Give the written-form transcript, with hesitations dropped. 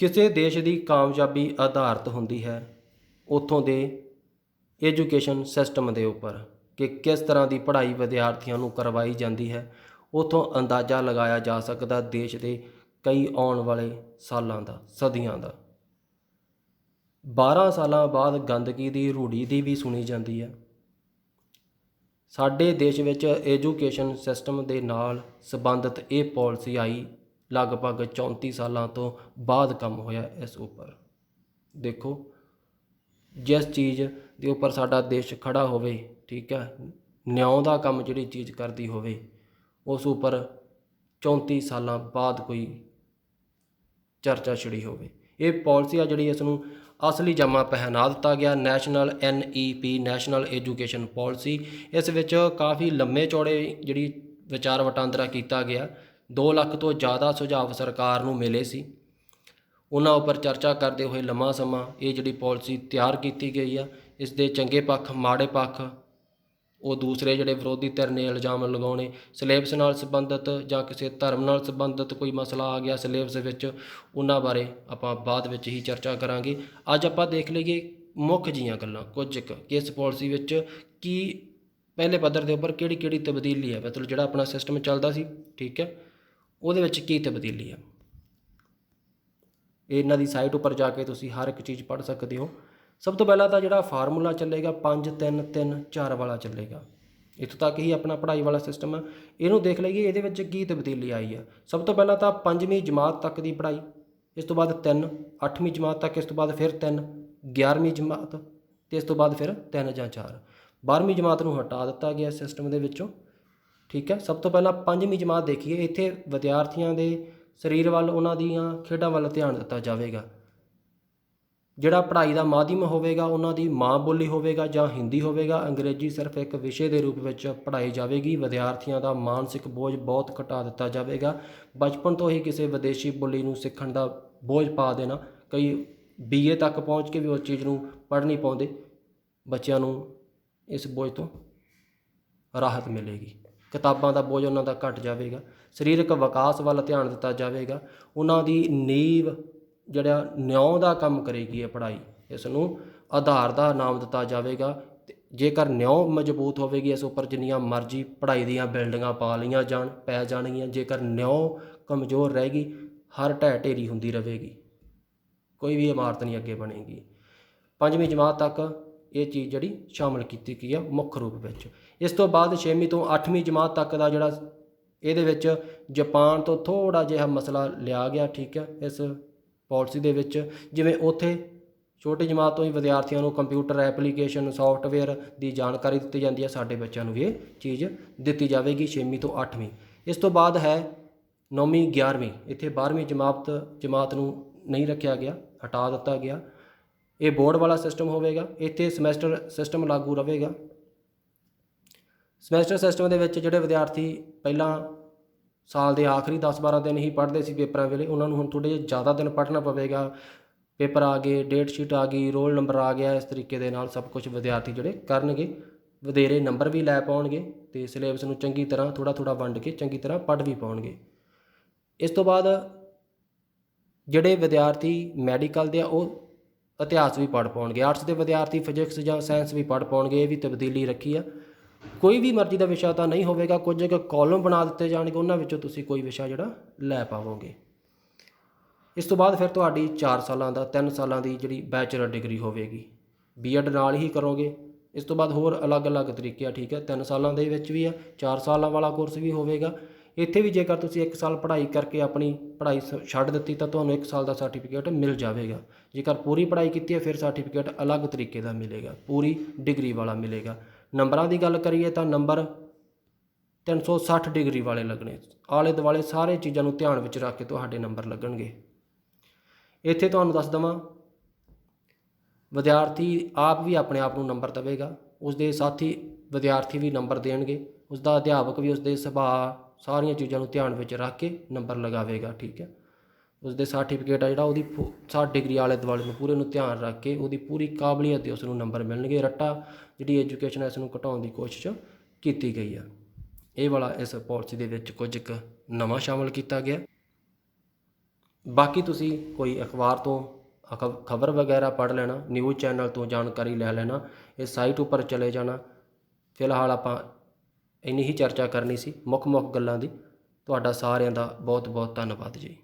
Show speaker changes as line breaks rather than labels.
ਕਿਸੇ ਦੇਸ਼ ਦੀ ਕਾਮਯਾਬੀ ਆਧਾਰਿਤ ਹੁੰਦੀ ਹੈ ਉੱਥੋਂ ਦੇ ਐਜੂਕੇਸ਼ਨ ਸਿਸਟਮ ਦੇ ਉੱਪਰ ਕਿ ਕਿਸ ਤਰ੍ਹਾਂ ਦੀ ਪੜ੍ਹਾਈ ਵਿਦਿਆਰਥੀਆਂ ਨੂੰ ਕਰਵਾਈ ਜਾਂਦੀ ਹੈ। ਉੱਥੋਂ ਅੰਦਾਜ਼ਾ ਲਗਾਇਆ ਜਾ ਸਕਦਾ ਦੇਸ਼ ਦੇ ਕਈ ਆਉਣ ਵਾਲੇ ਸਾਲਾਂ ਦਾ, ਸਦੀਆਂ ਦਾ। 12 ਸਾਲਾਂ ਬਾਅਦ ਗੰਦਗੀ ਦੀ ਰੂੜੀ ਦੀ ਵੀ ਸੁਣੀ ਜਾਂਦੀ ਹੈ। ਸਾਡੇ ਦੇਸ਼ ਵਿੱਚ ਐਜੂਕੇਸ਼ਨ ਸਿਸਟਮ ਦੇ ਨਾਲ ਸੰਬੰਧਿਤ ਇਹ ਪਾਲਿਸੀ ਆਈ ਲਗਭਗ 34 ਸਾਲਾਂ ਤੋਂ ਬਾਅਦ ਕੰਮ ਹੋਇਆ ਇਸ ਉੱਪਰ। ਦੇਖੋ, ਜਿਸ ਚੀਜ਼ ਦੇ ਉੱਪਰ ਸਾਡਾ ਦੇਸ਼ ਖੜਾ ਹੋਵੇ, ਠੀਕ ਹੈ, ਨਿਆਂ ਦਾ ਕੰਮ ਜਿਹੜੀ ਚੀਜ਼ ਕਰਦੀ ਹੋਵੇ, ਉਸ ਉੱਪਰ 34 ਸਾਲਾਂ ਬਾਅਦ ਕੋਈ ਚਰਚਾ ਛਿੜੀ ਹੋਵੇ। ਇਹ ਪਾਲਿਸੀ ਆ ਜਿਹੜੀ ਇਸ ਨੂੰ ਅਸਲੀ ਜਾਮਾ ਪਹਿਨਾ ਦਿੱਤਾ ਗਿਆ, national NEP national education policy. ਇਸ ਵਿੱਚ ਕਾਫੀ ਲੰਮੇ ਚੌੜੇ ਜਿਹੜੀ ਵਿਚਾਰ ਵਟਾਂਦਰਾ ਕੀਤਾ ਗਿਆ। 2 ਲੱਖ ਤੋਂ ਜ਼ਿਆਦਾ ਸੁਝਾਅ ਸਰਕਾਰ ਨੂੰ ਮਿਲੇ ਸੀ। ਉਹਨਾਂ ਉੱਪਰ ਚਰਚਾ ਕਰਦੇ ਹੋਏ ਲੰਮਾ ਸਮਾਂ ਇਹ ਜਿਹੜੀ ਪਾਲਿਸੀ ਤਿਆਰ ਕੀਤੀ ਗਈ ਆ। ਇਸ ਦੇ ਚੰਗੇ ਪੱਖ, ਮਾੜੇ ਪੱਖ, ਉਹ ਦੂਸਰੇ ਜਿਹੜੇ ਵਿਰੋਧੀ ਧਿਰ ਨੇ ਇਲਜ਼ਾਮ ਲਗਾਉਣੇ, ਸਿਲੇਬਸ ਨਾਲ ਸੰਬੰਧਿਤ ਜਾਂ ਕਿਸੇ ਧਰਮ ਨਾਲ ਸੰਬੰਧਿਤ ਕੋਈ ਮਸਲਾ ਆ ਗਿਆ ਸਿਲੇਬਸ ਵਿੱਚ, ਉਹਨਾਂ ਬਾਰੇ ਆਪਾਂ ਬਾਅਦ ਵਿੱਚ ਹੀ ਚਰਚਾ ਕਰਾਂਗੇ। ਅੱਜ ਆਪਾਂ ਦੇਖ ਲਈਏ ਮੁੱਖ ਜੀਆਂ ਗੱਲਾਂ ਕੁਝ ਕੁ ਕਿ ਇਸ ਪਾਲਿਸੀ ਵਿੱਚ ਕੀ ਪਹਿਲੇ ਪੱਧਰ ਦੇ ਉੱਪਰ ਕਿਹੜੀ ਕਿਹੜੀ ਤਬਦੀਲੀ ਹੈ, ਮਤਲਬ ਜਿਹੜਾ ਆਪਣਾ ਸਿਸਟਮ ਚੱਲਦਾ ਸੀ, ਠੀਕ ਹੈ, ਉਹਦੇ ਵਿੱਚ ਕੀ ਤਬਦੀਲੀ ਹੈ। ਇਹਨਾਂ ਦੀ ਸਾਈਟ ਉੱਪਰ ਜਾ ਕੇ ਤੁਸੀਂ ਹਰ ਇੱਕ ਚੀਜ਼ ਪੜ੍ਹ ਸਕਦੇ ਹੋ। ਸਭ ਤੋਂ ਪਹਿਲਾਂ ਤਾਂ ਜਿਹੜਾ ਫਾਰਮੂਲਾ ਚੱਲੇਗਾ 5-3-3-4 ਵਾਲਾ ਚੱਲੇਗਾ। ਇੱਥੋਂ ਤੱਕ ਹੀ ਆਪਣਾ ਪੜ੍ਹਾਈ ਵਾਲਾ ਸਿਸਟਮ ਹੈ। ਇਹਨੂੰ ਦੇਖ ਲਈਏ ਇਹਦੇ ਵਿੱਚ ਕੀ ਤਬਦੀਲੀ ਆਈ ਹੈ। ਸਭ ਤੋਂ ਪਹਿਲਾਂ ਤਾਂ 5ਵੀਂ ਜਮਾਤ ਤੱਕ ਦੀ ਪੜ੍ਹਾਈ, ਇਸ ਤੋਂ ਬਾਅਦ 3 8ਵੀਂ ਜਮਾਤ ਤੱਕ, ਇਸ ਤੋਂ ਬਾਅਦ ਫਿਰ 3 11ਵੀਂ ਜਮਾਤ, ਅਤੇ ਇਸ ਤੋਂ ਬਾਅਦ ਫਿਰ 3 ਜਾਂ 4 12ਵੀਂ ਜਮਾਤ ਨੂੰ ਹਟਾ ਦਿੱਤਾ ਗਿਆ ਸਿਸਟਮ ਦੇ ਵਿੱਚੋਂ, ਠੀਕ ਹੈ। ਸਭ ਤੋਂ ਪਹਿਲਾਂ 5ਵੀਂ ਜਮਾਤ ਦੇਖੀਏ। ਇੱਥੇ ਵਿਦਿਆਰਥੀਆਂ ਦੇ ਸਰੀਰ ਵੱਲ, ਉਹਨਾਂ ਦੀਆਂ ਖੇਡਾਂ ਵੱਲ ਧਿਆਨ ਦਿੱਤਾ ਜਾਵੇਗਾ। ਜਿਹੜਾ ਪੜ੍ਹਾਈ ਦਾ ਮਾਧਿਅਮ ਹੋਵੇਗਾ ਉਹਨਾਂ ਦੀ ਮਾਂ ਬੋਲੀ ਹੋਵੇਗਾ ਜਾਂ ਹਿੰਦੀ ਹੋਵੇਗਾ। ਅੰਗਰੇਜ਼ੀ ਸਿਰਫ ਇੱਕ ਵਿਸ਼ੇ ਦੇ ਰੂਪ ਵਿੱਚ ਪੜ੍ਹਾਈ ਜਾਵੇਗੀ। ਵਿਦਿਆਰਥੀਆਂ ਦਾ ਮਾਨਸਿਕ ਬੋਝ ਬਹੁਤ ਘਟਾ ਦਿੱਤਾ ਜਾਵੇਗਾ। ਬਚਪਨ ਤੋਂ ਹੀ ਕਿਸੇ ਵਿਦੇਸ਼ੀ ਬੋਲੀ ਨੂੰ ਸਿੱਖਣ ਦਾ ਬੋਝ ਪਾ ਦੇਣਾ, ਕਈ BA ਤੱਕ ਪਹੁੰਚ ਕੇ ਵੀ ਉਸ ਚੀਜ਼ ਨੂੰ ਪੜ੍ਹ ਨਹੀਂ ਪਾਉਂਦੇ। ਬੱਚਿਆਂ ਨੂੰ ਇਸ ਬੋਝ ਤੋਂ ਰਾਹਤ ਮਿਲੇਗੀ। ਕਿਤਾਬਾਂ ਦਾ ਬੋਝ ਉਹਨਾਂ ਦਾ ਘਟ ਜਾਵੇਗਾ। ਸਰੀਰਕ ਵਿਕਾਸ ਵੱਲ ਧਿਆਨ ਦਿੱਤਾ ਜਾਵੇਗਾ। ਉਹਨਾਂ ਦੀ ਨੀਂਵ ਜਿਹੜਾ ਨਿਆਂ ਦਾ ਕੰਮ ਕਰੇਗੀ ਇਹ ਪੜ੍ਹਾਈ, ਇਸ ਨੂੰ ਆਧਾਰ ਦਾ ਨਾਮ ਦਿੱਤਾ ਜਾਵੇਗਾ। ਅਤੇ ਜੇਕਰ ਨਿਆਂ ਮਜ਼ਬੂਤ ਹੋਵੇਗੀ, ਇਸ ਉੱਪਰ ਜਿੰਨੀਆਂ ਮਰਜ਼ੀ ਪੜ੍ਹਾਈ ਦੀਆਂ ਬਿਲਡਿੰਗਾਂ ਪੈ ਜਾਣਗੀਆਂ। ਜੇਕਰ ਨਿਆਂ ਕਮਜ਼ੋਰ ਰਹੇਗੀ, ਹਰ ਢਹਿ ਢੇਰੀ ਹੁੰਦੀ ਰਹੇਗੀ, ਕੋਈ ਵੀ ਇਮਾਰਤ ਨਹੀਂ ਅੱਗੇ ਬਣੇਗੀ। 5ਵੀਂ ਜਮਾਤ ਤੱਕ ਇਹ ਚੀਜ਼ ਜਿਹੜੀ ਸ਼ਾਮਲ ਕੀਤੀ ਗਈ ਆ ਮੁੱਖ ਰੂਪ ਵਿੱਚ। ਇਸ ਤੋਂ ਬਾਅਦ 6ਵੀਂ ਤੋਂ 8ਵੀਂ ਜਮਾਤ ਤੱਕ ਦਾ ਜਿਹੜਾ ਇਹਦੇ ਵਿੱਚ ਜਾਪਾਨ ਤੋਂ ਥੋੜ੍ਹਾ ਜਿਹਾ ਮਸਲਾ ਲਿਆ ਗਿਆ, ਠੀਕ ਹੈ, ਇਸ ਪਾਲਿਸੀ ਦੇ ਵਿੱਚ। ਜਿਵੇਂ ਉੱਥੇ ਛੋਟੀ ਜਮਾਤ ਤੋਂ ਹੀ ਵਿਦਿਆਰਥੀਆਂ ਨੂੰ ਕੰਪਿਊਟਰ ਐਪਲੀਕੇਸ਼ਨ ਸੌਫਟਵੇਅਰ ਦੀ ਜਾਣਕਾਰੀ ਦਿੱਤੀ ਜਾਂਦੀ ਹੈ, ਸਾਡੇ ਬੱਚਿਆਂ ਨੂੰ ਵੀ ਇਹ ਚੀਜ਼ ਦਿੱਤੀ ਜਾਵੇਗੀ 6ਵੀਂ ਤੋਂ 8ਵੀਂ। ਇਸ ਤੋਂ ਬਾਅਦ ਹੈ 9ਵੀਂ 11ਵੀਂ। ਇੱਥੇ 12ਵੀਂ ਜਮਾਤ ਨੂੰ ਨਹੀਂ ਰੱਖਿਆ ਗਿਆ, ਹਟਾ ਦਿੱਤਾ ਗਿਆ। ਇਹ ਬੋਰਡ ਵਾਲਾ ਸਿਸਟਮ ਹੋਵੇਗਾ। ਇੱਥੇ ਸਮੈਸਟਰ ਸਿਸਟਮ ਲਾਗੂ ਰਹੇਗਾ। ਸਮੈਸਟਰ ਸਿਸਟਮ ਦੇ ਵਿੱਚ ਜਿਹੜੇ ਵਿਦਿਆਰਥੀ ਪਹਿਲਾਂ ਸਾਲ ਦੇ ਆਖਰੀ 10-12 ਦਿਨ ਹੀ ਪੜ੍ਹਦੇ ਸੀ ਪੇਪਰਾਂ ਵੇਲੇ, ਉਹਨਾਂ ਨੂੰ ਹੁਣ ਥੋੜ੍ਹੇ ਜਿਹੇ ਜ਼ਿਆਦਾ ਦਿਨ ਪੜ੍ਹਨਾ ਪਵੇਗਾ। ਪੇਪਰ ਆ ਗਏ, ਡੇਟ ਸ਼ੀਟ ਆ ਗਈ, ਰੋਲ ਨੰਬਰ ਆ ਗਿਆ। ਇਸ ਤਰੀਕੇ ਦੇ ਨਾਲ ਸਭ ਕੁਝ ਵਿਦਿਆਰਥੀ ਜਿਹੜੇ ਕਰਨਗੇ, ਵਧੇਰੇ ਨੰਬਰ ਵੀ ਲੈ ਪਾਉਣਗੇ ਅਤੇ ਸਿਲੇਬਸ ਨੂੰ ਚੰਗੀ ਤਰ੍ਹਾਂ ਥੋੜ੍ਹਾ ਵੰਡ ਕੇ ਚੰਗੀ ਤਰ੍ਹਾਂ ਪੜ੍ਹ ਵੀ ਪਾਉਣਗੇ। ਇਸ ਤੋਂ ਬਾਅਦ ਜਿਹੜੇ ਵਿਦਿਆਰਥੀ ਮੈਡੀਕਲ ਦੇ ਆ ਉਹ ਇਤਿਹਾਸ ਵੀ ਪੜ੍ਹ ਪਾਉਣਗੇ। ਆਰਟਸ ਦੇ ਵਿਦਿਆਰਥੀ ਫਿਜ਼ਿਕਸ ਜਾਂ ਸਾਇੰਸ ਵੀ ਪੜ੍ਹ ਪਾਉਣਗੇ। ਇਹ ਵੀ ਤਬਦੀਲੀ ਰੱਖੀ ਆ। ਕੋਈ ਵੀ ਮਰਜ਼ੀ ਦਾ ਵਿਸ਼ਾ ਤਾਂ ਨਹੀਂ ਹੋਵੇਗਾ, ਕੁਝ ਇੱਕ ਕਾਲਮ ਬਣਾ ਦਿੱਤੇ ਜਾਣਗੇ, ਉਹਨਾਂ ਵਿੱਚੋਂ ਤੁਸੀਂ ਕੋਈ ਵਿਸ਼ਾ ਜਿਹੜਾ ਲੈ ਪਾਵੋਗੇ। ਇਸ ਤੋਂ ਬਾਅਦ ਫਿਰ ਤੁਹਾਡੀ 4 ਸਾਲਾਂ ਦਾ 3 ਸਾਲਾਂ ਦੀ ਜਿਹੜੀ ਬੈਚਲਰ ਡਿਗਰੀ ਹੋਵੇਗੀ, B.Ed ਨਾਲ ਹੀ ਕਰੋਗੇ। ਇਸ ਤੋਂ ਬਾਅਦ ਹੋਰ ਅਲੱਗ-ਅਲੱਗ ਤਰੀਕੇ ਆ, ਠੀਕ ਹੈ। 3 ਸਾਲਾਂ ਦੇ ਵਿੱਚ ਵੀ ਆ, 4 ਸਾਲਾਂ ਵਾਲਾ ਕੋਰਸ ਵੀ ਹੋਵੇਗਾ। ਇੱਥੇ ਵੀ ਜੇਕਰ ਤੁਸੀਂ 1 ਸਾਲ ਪੜ੍ਹਾਈ ਕਰਕੇ ਆਪਣੀ ਪੜ੍ਹਾਈ ਛੱਡ ਦਿੱਤੀ ਤਾਂ ਤੁਹਾਨੂੰ 1 ਸਾਲ ਦਾ ਸਰਟੀਫਿਕੇਟ ਮਿਲ ਜਾਵੇਗਾ। ਜੇਕਰ ਪੂਰੀ ਪੜ੍ਹਾਈ ਕੀਤੀ ਹੈ ਫਿਰ ਸਰਟੀਫਿਕੇਟ ਅਲੱਗ ਤਰੀਕੇ ਦਾ ਮਿਲੇਗਾ, ਪੂਰੀ ਡਿਗਰੀ ਵਾਲਾ ਮਿਲੇਗਾ। ਨੰਬਰਾਂ ਦੀ ਗੱਲ ਕਰੀਏ ਤਾਂ ਨੰਬਰ 360 ਡਿਗਰੀ ਵਾਲੇ ਲੱਗਣੇ। ਆਲੇ ਦੁਆਲੇ ਸਾਰੇ ਚੀਜ਼ਾਂ ਨੂੰ ਧਿਆਨ ਵਿੱਚ ਰੱਖ ਕੇ ਤੁਹਾਡੇ ਨੰਬਰ ਲੱਗਣਗੇ। ਇੱਥੇ ਤੁਹਾਨੂੰ ਦੱਸ ਦੇਵਾਂ, ਵਿਦਿਆਰਥੀ ਆਪ ਵੀ ਆਪਣੇ ਆਪ ਨੂੰ ਨੰਬਰ ਦੇਵੇਗਾ, ਉਸਦੇ ਸਾਥੀ ਵਿਦਿਆਰਥੀ ਵੀ ਨੰਬਰ ਦੇਣਗੇ, ਉਸਦਾ ਅਧਿਆਪਕ ਵੀ ਉਸਦੇ ਸੁਭਾਅ ਸਾਰੀਆਂ ਚੀਜ਼ਾਂ ਨੂੰ ਧਿਆਨ ਵਿੱਚ ਰੱਖ ਕੇ ਨੰਬਰ ਲਗਾਵੇਗਾ, ਠੀਕ ਹੈ। ਉਸਦੇ ਸਰਟੀਫਿਕੇਟ ਆ ਜਿਹੜਾ ਉਹਦੀ 60 ਡਿਗਰੀ ਆਲੇ ਦੁਆਲੇ ਨੂੰ ਪੂਰੇ ਨੂੰ ਧਿਆਨ ਰੱਖ ਕੇ ਉਹਦੀ ਪੂਰੀ ਕਾਬਲੀਅਤ ਦੇ ਉਸ ਨੂੰ ਨੰਬਰ ਮਿਲਣਗੇ। ਰੱਟਾ ਜਿਹੜੀ ਐਜੂਕੇਸ਼ਨ ਹੈ ਇਸ ਨੂੰ ਘਟਾਉਣ ਦੀ ਕੋਸ਼ਿਸ਼ ਕੀਤੀ ਗਈ ਆ। ਇਹ ਵਾਲਾ ਇਸ ਪਾਲਿਸੀ ਦੇ ਵਿੱਚ ਕੁਝ ਕੁ ਨਵਾਂ ਸ਼ਾਮਲ ਕੀਤਾ ਗਿਆ। ਬਾਕੀ ਤੁਸੀਂ ਕੋਈ ਅਖਬਾਰ ਤੋਂ ਖਬਰ ਵਗੈਰਾ ਪੜ੍ਹ ਲੈਣਾ, ਨਿਊਜ਼ ਚੈਨਲ ਤੋਂ ਜਾਣਕਾਰੀ ਲੈ ਲੈਣਾ, ਇਸ ਸਾਈਟ ਉੱਪਰ ਚਲੇ ਜਾਣਾ। ਫਿਲਹਾਲ ਆਪਾਂ ਇੰਨੀ ਹੀ ਚਰਚਾ ਕਰਨੀ ਸੀ, ਮੁੱਖ ਗੱਲਾਂ ਦੀ। ਤੁਹਾਡਾ ਸਾਰਿਆਂ ਦਾ ਬਹੁਤ ਬਹੁਤ ਧੰਨਵਾਦ ਜੀ।